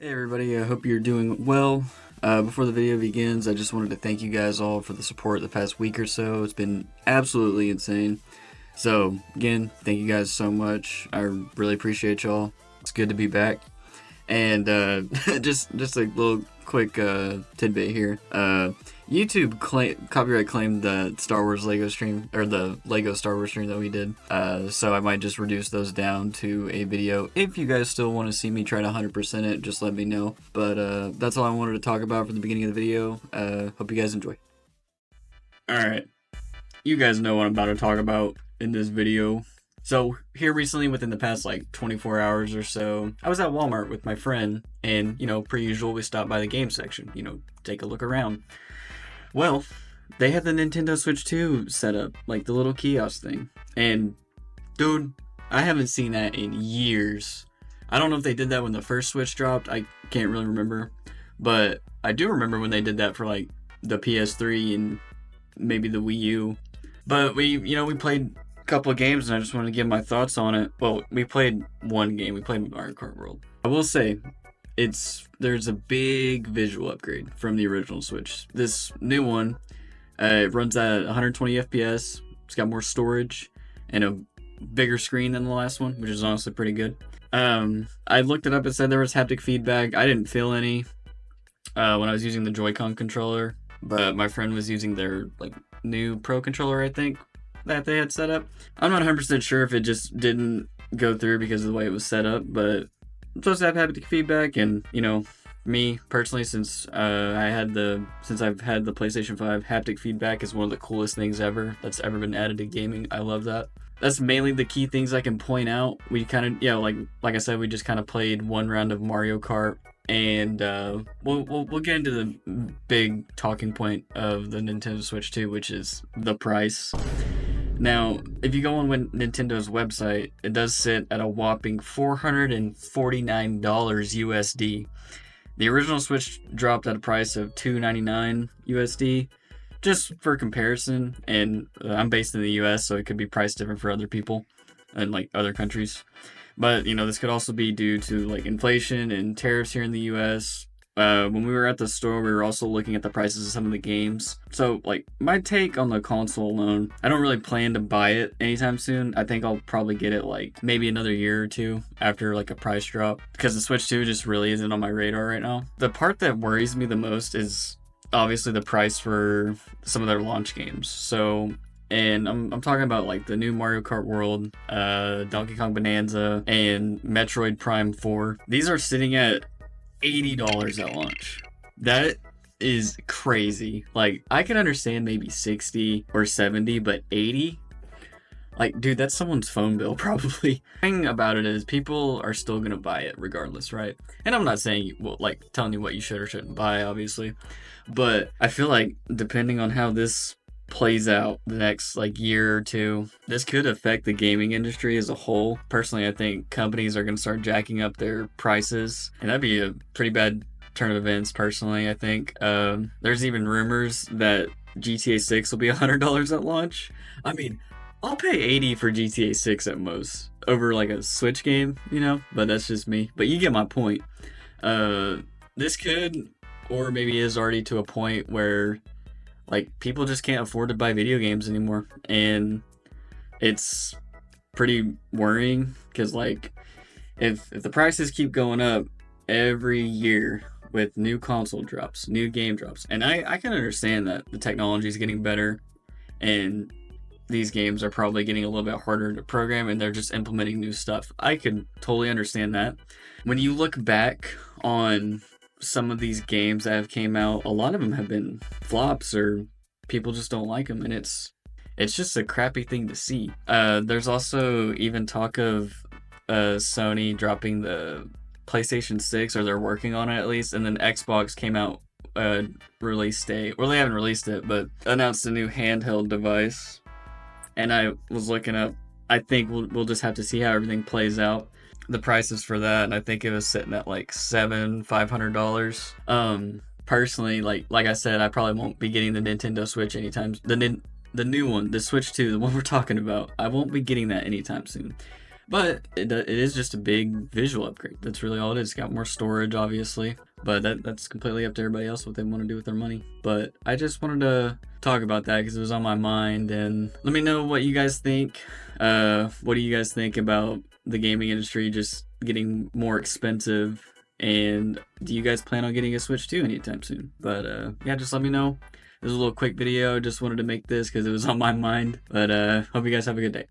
Hey everybody, I hope you're doing well. Before the video begins, I just wanted to thank you guys all for the support the past week or so. It's been absolutely insane. So, again, thank you guys so much. I really appreciate y'all. It's good to be back. And just a little quick tidbit here. YouTube copyright claimed the Star Wars Lego stream, or the Lego Star Wars stream that we did. So I might just reduce those down to a video. If you guys still want to see me try to 100% it, just let me know. But that's all I wanted to talk about for the beginning of the video. Hope you guys enjoy. Alright, you guys know what I'm about to talk about in this video. So here recently, within the past like 24 hours or so, I was at Walmart with my friend, and per usual, we stopped by the game section, take a look around. Well, they had the Nintendo Switch 2 set up, like the little kiosk thing. And dude, I haven't seen that in years. I don't know if they did that when the first Switch dropped, I can't really remember. But I do remember when they did that for like the PS3 and maybe the Wii U. But we played couple of games and I just wanted to give my thoughts on it. Well, we played one game. We played MarioKart World. I will say there's a big visual upgrade from the original Switch. This new one, it runs at 120 FPS. It's got more storage and a bigger screen than the last one, which is honestly pretty good. I looked it up. It said there was haptic feedback. I didn't feel any when I was using the Joy-Con controller, but my friend was using their like new Pro controller, I think, that they had set up. I'm not 100% sure if it just didn't go through because of the way it was set up, but I'm supposed to have haptic feedback, and me personally, since I've had the PlayStation 5, haptic feedback is one of the coolest things ever that's ever been added to gaming. I love that. That's mainly the key things I can point out. We kind of, like I said, we just kind of played one round of Mario Kart, and we'll get into the big talking point of the Nintendo Switch 2, which is the price. Now, if you go on Nintendo's website, it does sit at a whopping $449 USD. The original Switch dropped at a price of $299 USD. Just for comparison, and I'm based in the US, so it could be priced different for other people and like other countries. But this could also be due to like inflation and tariffs here in the US. When we were at the store, we were also looking at the prices of some of the games. So, like, my take on the console alone, I don't really plan to buy it anytime soon. I think I'll probably get it, like, maybe another year or two after, like, a price drop. Because the Switch 2 just really isn't on my radar right now. The part that worries me the most is obviously the price for some of their launch games. So, and I'm talking about, like, the new Mario Kart World, Donkey Kong Bonanza, and Metroid Prime 4. These are sitting at $80 at launch. That is crazy. Like, I can understand maybe 60 or 70, but 80? Like, dude, that's someone's phone bill probably. The thing about it is people are still gonna buy it regardless, right? And I'm not saying, telling you what you should or shouldn't buy, obviously. But I feel like depending on how this plays out the next year or two, this could affect the gaming industry as a whole. Personally, I think companies are going to start jacking up their prices, and that'd be a pretty bad turn of events. Personally, I think there's even rumors that GTA 6 will be $100 at launch. I mean, I'll pay $80 for GTA 6 at most over like a Switch game, but that's just me. But you get my point. This could, or maybe is already to a point where people just can't afford to buy video games anymore, and it's pretty worrying because if the prices keep going up every year with new console drops, new game drops, and I can understand that the technology is getting better and these games are probably getting a little bit harder to program and they're just implementing new stuff. I can totally understand that. When you look back on some of these games that have came out, a lot of them have been flops or people just don't like them, and it's just a crappy thing to see. There's also even talk of Sony dropping the PlayStation 6, or they're working on it at least, and then Xbox came out release date, well, they haven't released it, but announced a new handheld device. And I was looking up, I think we'll just have to see how everything plays out. The prices for that, and I think it was sitting at $500. Personally, like I said, I probably won't be getting the Nintendo Switch anytime. The new one, the Switch 2, the one we're talking about, I won't be getting that anytime soon. But it is just a big visual upgrade. That's really all it is. It's got more storage, obviously, but that's completely up to everybody else what they want to do with their money. But I just wanted to talk about that because it was on my mind, and let me know what you guys think. What do you guys think about the gaming industry just getting more expensive? And do you guys plan on getting a Switch 2 anytime soon? But yeah, just let me know. This is a little quick video. Just wanted to make this because it was on my mind. But hope you guys have a good day.